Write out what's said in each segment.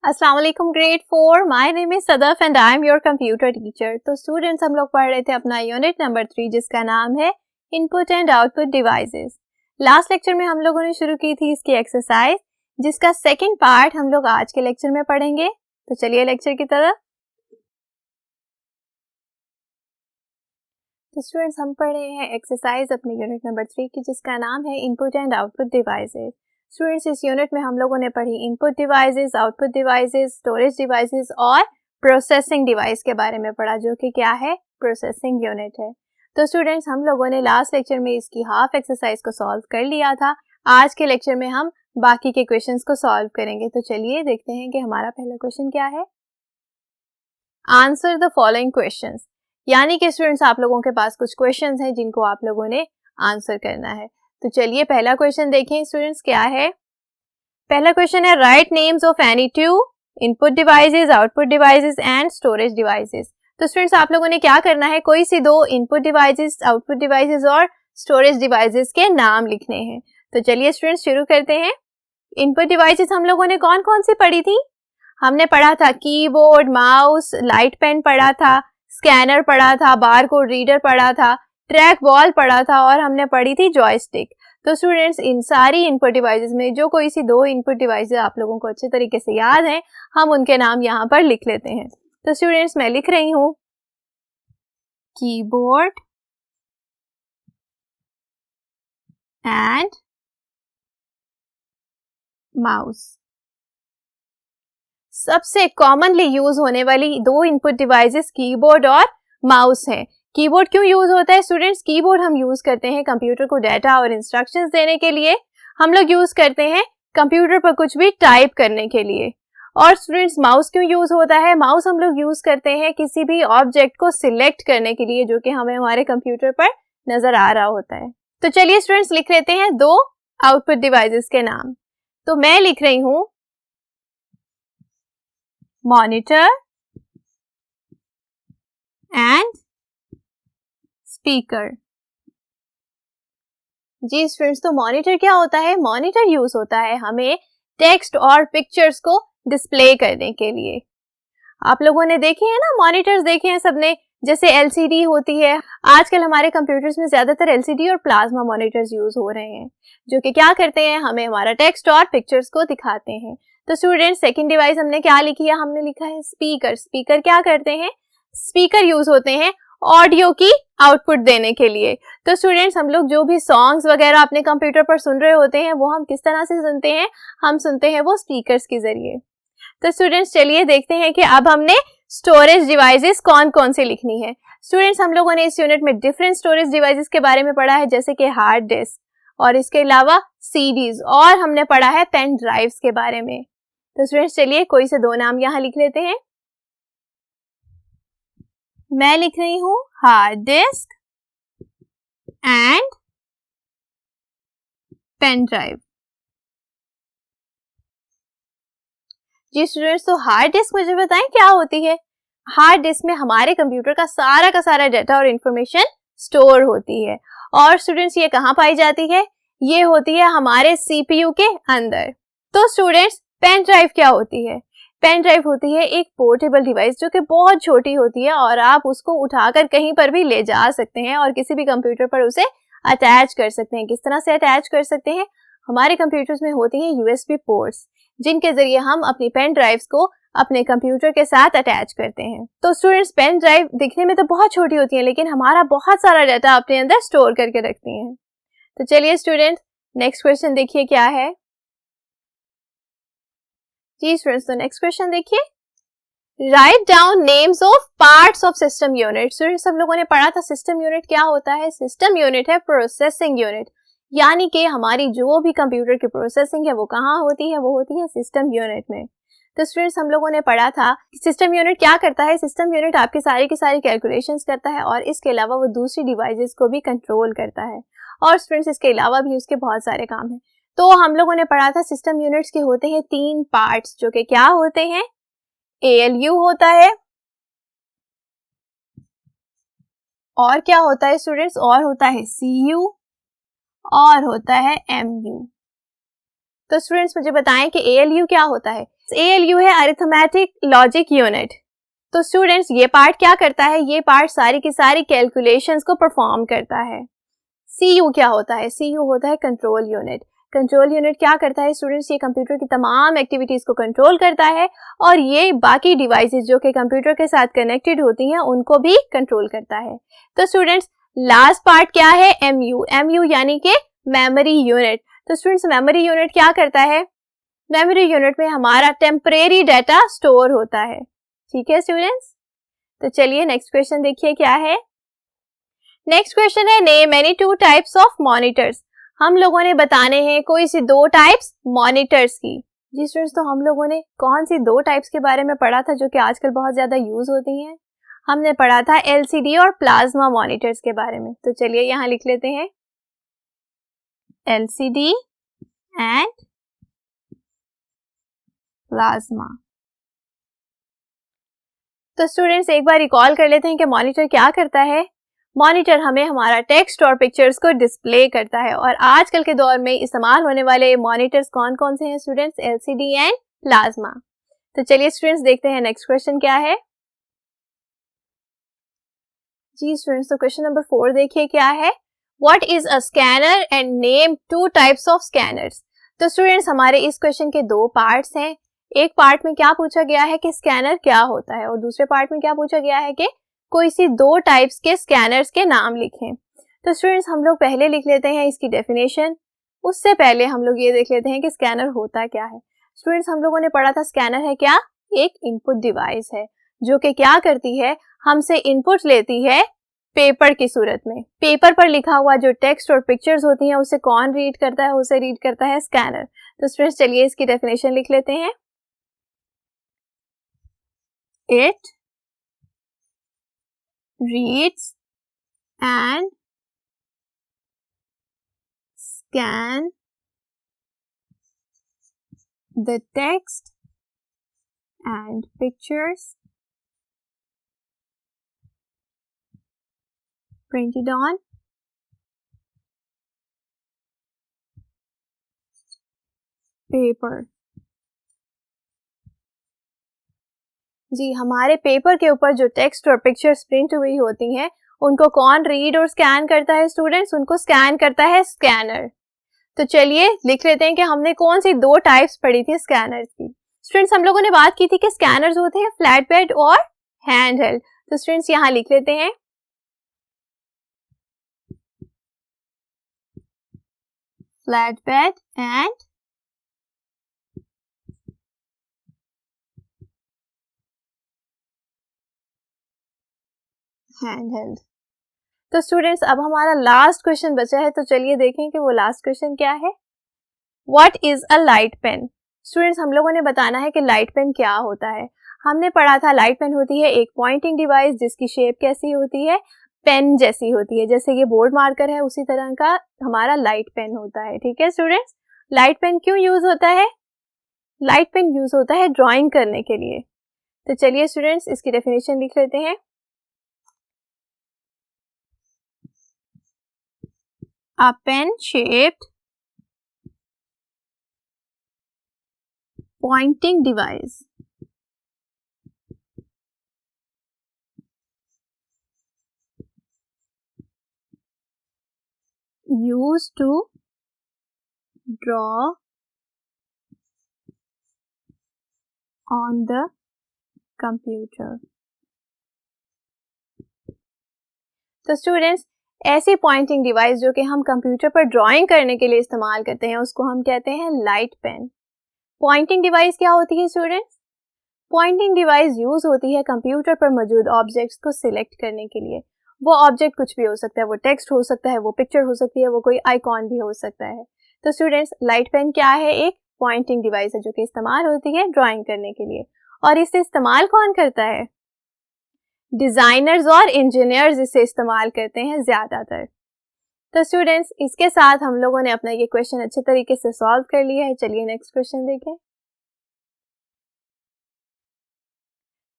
अस्सलाम वालेकुम grade 4। My name is Sadaf and I am your computer teacher. तो students, हम लोग पढ़ रहे थे अपना यूनिट नंबर 3 जिसका नाम है input and output devices. Last lecture में हम लोगों ने शुरू की थी इसकी एक्सरसाइज, जिसका सेकंड पार्ट हम लोग आज के लेक्चर में पढ़ेंगे। तो चलिए लेक्चर की तरफ। तो स्टूडेंट्स, हम पढ़ रहे हैं एक्सरसाइज अपने यूनिट नंबर 3 की जिसका नाम है input and output devices. Students, इस यूनिट में हम लोगों ने पढ़ी input devices, output devices, storage devices और प्रोसेसिंग डिवाइस के बारे में पढ़ा, जो कि क्या है, प्रोसेसिंग यूनिट है। तो स्टूडेंट्स, हम लोगों ने लास्ट लेक्चर में इसकी हाफ एक्सरसाइज को सॉल्व कर लिया था। आज के लेक्चर में हम बाकी के क्वेश्चंस को सॉल्व करेंगे। तो चलिए देखते हैं कि हमारा पहला क्वेश्चन क्या है। आंसर द फॉलोइंग क्वेश्चंस, यानी कि स्टूडेंट्स आप लोगों के पास कुछ क्वेश्चंस हैं जिनको आप लोगों ने आंसर करना है। तो चलिए पहला क्वेश्चन देखें स्टूडेंट्स, क्या है। पहला क्वेश्चन है right names of any two input devices, output devices and storage devices. तो स्टूडेंट्स आप लोगों ने क्या करना है, कोई सी दो इनपुट डिवाइसेस, आउटपुट डिवाइसेस और स्टोरेज डिवाइसेस के नाम लिखने हैं। तो चलिए स्टूडेंट्स शुरू करते हैं। इनपुट डिवाइसेस हम लोगों ने कौन कौन सी पढ़ी थी। हमने पढ़ा था कीबोर्ड, माउस, लाइट पेन पढ़ा था, स्कैनर पढ़ा था, बारकोड रीडर पढ़ा था, ट्रैक बॉल पढ़ा था और हमने पढ़ी थी जॉयस्टिक। तो स्टूडेंट्स, इन सारी इनपुट डिवाइसेस में जो कोई सी दो इनपुट डिवाइसेस आप लोगों को अच्छे तरीके से याद हैं, हम उनके नाम यहाँ पर लिख लेते हैं। तो स्टूडेंट्स, मैं लिख रही हूँ कीबोर्ड एंड माउस। सबसे कॉमनली यूज होने वाली दो इनपुट डिवाइसेस कीबोर्ड और माउस हैं। कीबोर्ड क्यों यूज होता है स्टूडेंट्स? कीबोर्ड हम यूज करते हैं कंप्यूटर को डाटा और इंस्ट्रक्शंस देने के लिए। हम लोग यूज करते हैं कंप्यूटर पर कुछ भी टाइप करने के लिए। और स्टूडेंट्स, माउस क्यों यूज होता है? माउस हम लोग यूज करते हैं किसी भी ऑब्जेक्ट को सिलेक्ट करने के लिए जो कि हमें हमारे कंप्यूटर पर नजर आ रहा होता है। तो चलिए स्टूडेंट्स लिख लेते हैं दो आउटपुट डिवाइसेस के नाम। तो मैं लिख रही हूं मॉनिटर एंड स्पीकर। जी स्टूडेंट्स, तो मॉनिटर क्या होता है? मॉनिटर यूज होता है हमें टेक्स्ट और पिक्चर्स को डिस्प्ले करने के लिए। आप लोगों ने देखे हैं ना, मॉनिटर्स देखे हैं सबने, जैसे एलसीडी होती है। आजकल हमारे कंप्यूटर्स में ज्यादातर एलसीडी और प्लाज्मा मॉनिटर्स यूज हो रहे हैं, जो कि क्या करते हैं, हमें हमारा टेक्स्ट और पिक्चर्स को दिखाते हैं। तो स्टूडेंट्स, सेकंड डिवाइस हमने क्या लिखी है? हमने लिखा है स्पीकर। स्पीकर क्या करते हैं? स्पीकर यूज होते हैं ऑडियो की आउटपुट देने के लिए। तो स्टूडेंट्स, हम लोग जो भी सॉन्ग्स वगैरह अपने कंप्यूटर पर सुन रहे होते हैं वो हम किस तरह से सुनते हैं? हम सुनते हैं वो स्पीकर्स के जरिए। तो स्टूडेंट्स चलिए देखते हैं कि अब हमने स्टोरेज डिवाइसेस कौन कौन सी लिखनी है। स्टूडेंट्स, हम लोगों ने इस यूनिट में डिफरेंट स्टोरेज डिवाइसेस के बारे में पढ़ा है, जैसे कि हार्ड डिस्क और इसके अलावा सीडीज, और हमने पढ़ा है पेन ड्राइव्स के बारे में। तो स्टूडेंट्स चलिए कोई से दो नाम यहाँ लिख लेते हैं। मैं लिख रही हूं hard disk and pen drive. जी स्टूडेंट्स, तो हार्ड डिस्क मुझे बताएं क्या होती है। हार्ड डिस्क में हमारे कंप्यूटर का सारा डाटा और इंफॉर्मेशन स्टोर होती है। और स्टूडेंट्स, ये कहाँ पाई जाती है? ये होती है हमारे सीपीयू के अंदर। तो स्टूडेंट्स, पेन ड्राइव क्या होती है? पेन ड्राइव होती है एक पोर्टेबल डिवाइस जो कि बहुत छोटी होती है और आप उसको उठाकर कहीं पर भी ले जा सकते हैं और किसी भी कंप्यूटर पर उसे अटैच कर सकते हैं। किस तरह से अटैच कर सकते हैं? हमारे कंप्यूटर्स में होती हैं यूएसबी पोर्ट्स, जिनके जरिए हम अपनी पेन ड्राइव्स को अपने कंप्यूटर के साथ अटैच करते हैं। तो स्टूडेंट्स, पेन ड्राइव दिखने में तो बहुत छोटी होती है, लेकिन हमारा बहुत सारा डाटा अपने अंदर स्टोर करके रखती हैं। तो चलिए स्टूडेंट्स, नेक्स्ट क्वेश्चन देखिए क्या है। जी स्टूडेंट्स, तो नेक्स्ट क्वेश्चन देखिए, write down names of parts of system unit. Students, हम लोगों ने पढ़ा था सिस्टम यूनिट क्या होता है। सिस्टम यूनिट है प्रोसेसिंग यूनिट, यानी कि हमारी जो भी कंप्यूटर की प्रोसेसिंग है वो कहाँ होती है? वो होती है सिस्टम यूनिट में। तो स्टूडेंट्स, हम लोगों ने पढ़ा था कि सिस्टम यूनिट क्या करता है। सिस्टम यूनिट आपकी सारी की सारी कैलकुलेशंस करता है और इसके अलावा वो दूसरी डिवाइसेस को भी कंट्रोल करता है। और स्टूडेंट्स, इसके अलावा भी उसके बहुत सारे काम हैं। तो हम लोगों ने पढ़ा था सिस्टम यूनिट्स के होते हैं तीन पार्ट्स, जो कि क्या होते हैं? ALU होता है, और क्या होता है स्टूडेंट्स? और होता है CU, और होता है MU। तो स्टूडेंट्स मुझे बताएं कि ALU क्या होता है। ALU है अरिथमेटिक लॉजिक यूनिट। तो स्टूडेंट्स ये पार्ट क्या करता है, ये पार्ट सारी की सारी कैलकुलेशंस को परफॉर्म करता है। CU क्या होता है, CU होता है कंट्रोल यूनिट। कंट्रोल यूनिट क्या करता है स्टूडेंट्स, ये कंप्यूटर की तमाम एक्टिविटीज को कंट्रोल करता है और ये बाकी डिवाइसेस जो कि कंप्यूटर के साथ कनेक्टेड होती हैं उनको भी कंट्रोल करता है। तो स्टूडेंट्स लास्ट पार्ट क्या है, MU यानी कि मेमोरी यूनिट। तो स्टूडेंट्स मेमोरी यूनिट क्या करता है, मेमोरी यूनिट में हमारा टेम्परेरी डाटा स्टोर होता है। ठीक है स्टूडेंट्स, तो चलिए नेक्स्ट क्वेश्चन देखिए क्या है। नेक्स्ट क्वेश्चन है name any 2 types of monitors. हम लोगों ने बताने हैं कोई सी 2 टाइप्स मॉनिटर्स की। जी स्टूडेंट्स, तो हम लोगों ने कौन सी 2 टाइप्स के बारे में पढ़ा था जो कि आजकल बहुत ज्यादा यूज होती हैं। हमने पढ़ा था LCD और प्लाज्मा मॉनिटर्स के बारे में। तो चलिए यहाँ लिख लेते हैं LCD एंड प्लाज्मा। तो स्टूडेंट्स एक बार रिकॉल कर लेते हैं कि मॉनिटर क्या करता है। मॉनिटर हमें हमारा टेक्स्ट और पिक्चर्स को डिस्प्ले करता है और आजकल के दौर में इस्तेमाल होने वाले मॉनिटर्स कौन कौन से हैं स्टूडेंट्स, LCD एंड प्लाज्मा। तो चलिए स्टूडेंट्स देखते हैं नेक्स्ट क्वेश्चन क्या है। जी स्टूडेंट्स, तो क्वेश्चन नंबर 4 देखिए क्या है। What is a scanner and name 2 types of scanners. तो स्टूडेंट्स हमारे इस क्वेश्चन के 2 पार्ट्स हैं। एक पार्ट में क्या पूछा गया है कि स्कैनर क्या होता है और दूसरे पार्ट में क्या पूछा गया है कि कोई सी 2 टाइप्स के स्कैनर्स के नाम लिखें। तो स्टूडेंट्स हम लोग पहले लिख लेते हैं इसकी डेफिनेशन, उससे पहले हम लोग ये देख लेते हैं कि स्कैनर होता क्या है। स्टूडेंट्स हम लोगों ने पढ़ा था स्कैनर है क्या, एक इनपुट डिवाइस है जो कि क्या करती है, हमसे इनपुट लेती है पेपर की सूरत में। पेपर पर लिखा हुआ जो टेक्स्ट और पिक्चर्स होती हैं उसे कौन रीड करता है, उसे रीड करता है स्कैनर। तो स्टूडेंट्स चलिए इसकी डेफिनेशन लिख लेते हैं। It reads and scan the text and pictures printed on paper। जी हमारे पेपर के ऊपर जो टेक्स्ट और पिक्चर्स प्रिंट हुई होती हैं उनको कौन रीड और स्कैन करता है स्टूडेंट्स, उनको स्कैन करता है स्कैनर। तो चलिए लिख लेते हैं कि हमने कौन सी 2 टाइप्स पढ़ी थी स्कैनर्स की। स्टूडेंट्स हम लोगों ने बात की थी कि स्कैनर्स होते हैं फ्लैट बेड और हैंड हेल्ड। तो स्टूडेंट्स यहाँ लिख लेते हैं flat bed and hand held. तो स्टूडेंट्स अब हमारा लास्ट क्वेश्चन बचा है, तो चलिए देखें कि वो लास्ट क्वेश्चन क्या है। What is a light pen. Students हम लोगों ने बताना है कि लाइट पेन क्या होता है। हमने पढ़ा था लाइट पेन होती है एक पॉइंटिंग डिवाइस जिसकी शेप कैसी होती है, पेन जैसी होती है। जैसे ये बोर्ड मार्कर है उसी तरह का हमारा लाइट पेन होता है। ठीक है स्टूडेंट्स, लाइट पेन क्यों यूज होता है, लाइट पेन यूज होता है ड्राइंग करने के लिए। तो चलिए स्टूडेंट्स इसकी डेफिनेशन लिख लेते हैं। A pen-shaped pointing device used to draw on the computer। तो स्टूडेंट्स ऐसी पॉइंटिंग डिवाइस जो कि हम कंप्यूटर पर ड्राइंग करने के लिए इस्तेमाल करते हैं उसको हम कहते हैं लाइट पेन। पॉइंटिंग डिवाइस क्या होती है स्टूडेंट्स, पॉइंटिंग डिवाइस यूज होती है कंप्यूटर पर मौजूद ऑब्जेक्ट्स को सिलेक्ट करने के लिए। वो ऑब्जेक्ट कुछ भी हो सकता है, वो टेक्स्ट हो सकता है, वो पिक्चर हो सकती है, वो कोई आइकॉन भी हो सकता है। तो स्टूडेंट्स लाइट पेन क्या है, एक पॉइंटिंग डिवाइस है जो कि इस्तेमाल होती है ड्राइंग करने के लिए। और इसे इस्तेमाल कौन करता है, डिजाइनर्स और इंजीनियर्स इसे इस्तेमाल करते हैं ज्यादातर। तो स्टूडेंट्स इसके साथ हम लोगों ने अपना ये क्वेश्चन अच्छे तरीके से सॉल्व कर लिया है। चलिए नेक्स्ट क्वेश्चन देखें।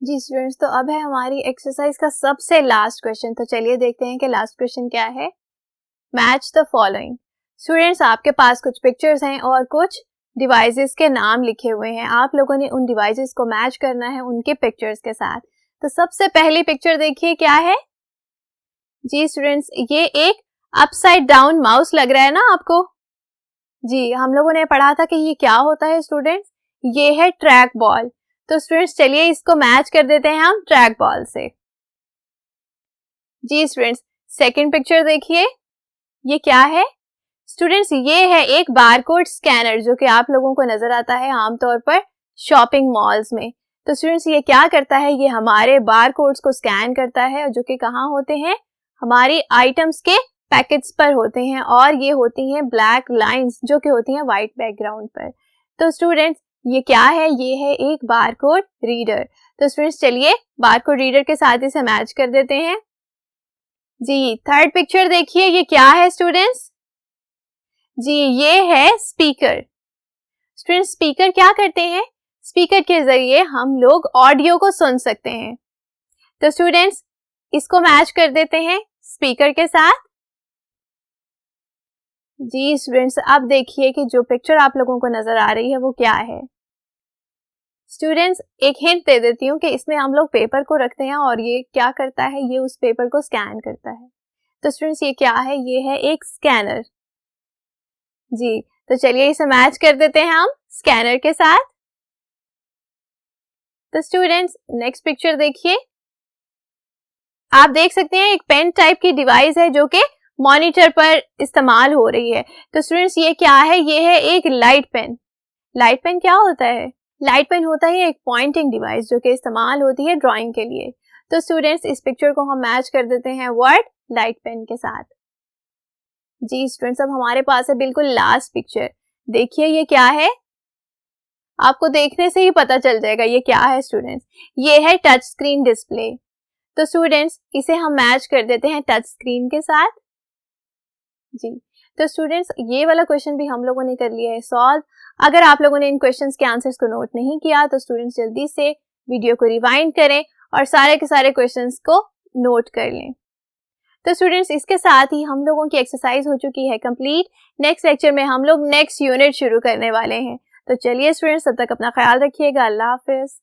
जी स्टूडेंट्स, तो अब है हमारी एक्सरसाइज का सबसे लास्ट क्वेश्चन। तो चलिए देखते हैं कि लास्ट क्वेश्चन क्या है। Match the following. स्टूडेंट्स आपके पास कुछ पिक्चर्स हैं और कुछ डिवाइसेस के नाम लिखे हुए हैं, आप लोगों ने उन डिवाइसेस को मैच करना है उनके पिक्चर्स के साथ। तो सबसे पहली पिक्चर देखिए क्या है जी स्टूडेंट्स, ये एक अपसाइड डाउन माउस लग रहा है ना आपको। जी, हम लोगों ने पढ़ा था कि ये क्या होता है स्टूडेंट्स, ये है ट्रैक बॉल। तो स्टूडेंट्स चलिए इसको मैच कर देते हैं हम ट्रैक बॉल से। जी स्टूडेंट्स, सेकंड पिक्चर देखिए, ये क्या है स्टूडेंट्स, ये है एक बारकोड स्कैनर जो कि आप लोगों को नजर आता है आमतौर पर शॉपिंग मॉल्स में। तो स्टूडेंट्स ये क्या करता है, ये हमारे बारकोड्स को स्कैन करता है जो कि कहाँ होते हैं, हमारी आइटम्स के पैकेट्स पर होते हैं और ये होती हैं ब्लैक लाइंस जो कि होती हैं वाइट बैकग्राउंड पर। तो स्टूडेंट्स ये क्या है, ये है एक बारकोड रीडर। तो स्टूडेंट्स चलिए बारकोड रीडर के साथ इसे मैच कर देते हैं। जी थर्ड पिक्चर देखिए, ये क्या है स्टूडेंट्स, जी ये है स्पीकर। स्टूडेंट्स स्पीकर क्या करते हैं, स्पीकर के जरिए हम लोग ऑडियो को सुन सकते हैं। तो स्टूडेंट्स इसको मैच कर देते हैं स्पीकर के साथ। जी स्टूडेंट्स अब देखिए कि जो पिक्चर आप लोगों को नजर आ रही है वो क्या है। स्टूडेंट्स एक हिंट दे देती हूँ कि इसमें हम लोग पेपर को रखते हैं और ये क्या करता है, ये उस पेपर को स्कैन करता है। तो स्टूडेंट्स ये क्या है, ये है एक स्कैनर। जी तो चलिए इसे मैच कर देते हैं हम स्कैनर के साथ। तो स्टूडेंट्स नेक्स्ट पिक्चर देखिए, आप देख सकते हैं एक पेन टाइप की डिवाइस है जो कि मॉनिटर पर इस्तेमाल हो रही है। तो स्टूडेंट्स ये क्या है, ये है एक लाइट पेन। लाइट पेन क्या होता है, लाइट पेन होता है एक पॉइंटिंग डिवाइस जो कि इस्तेमाल होती है ड्राइंग के लिए। तो स्टूडेंट्स इस पिक्चर को हम मैच कर देते हैं वर्ड लाइट पेन के साथ। जी स्टूडेंट्स अब हमारे पास है बिल्कुल लास्ट पिक्चर, देखिए ये क्या है, आपको देखने से ही पता चल जाएगा ये क्या है स्टूडेंट्स, ये है टच स्क्रीन डिस्प्ले। तो स्टूडेंट्स इसे हम मैच कर देते हैं टच स्क्रीन के साथ। जी तो स्टूडेंट्स ये वाला क्वेश्चन भी हम लोगों ने कर लिया है सॉल्व। अगर आप लोगों ने इन क्वेश्चंस के आंसर्स को नोट नहीं किया तो स्टूडेंट्स जल्दी से वीडियो को रिवाइंड करें और सारे के सारे क्वेश्चंस को नोट कर लें। तो स्टूडेंट्स इसके साथ ही हम लोगों की एक्सरसाइज हो चुकी है कंप्लीट। नेक्स्ट लेक्चर में हम लोग नेक्स्ट यूनिट शुरू करने वाले हैं। तो चलिए स्टूडेंट्स तब तक अपना ख्याल रखिएगा, अल्लाह हाफिज।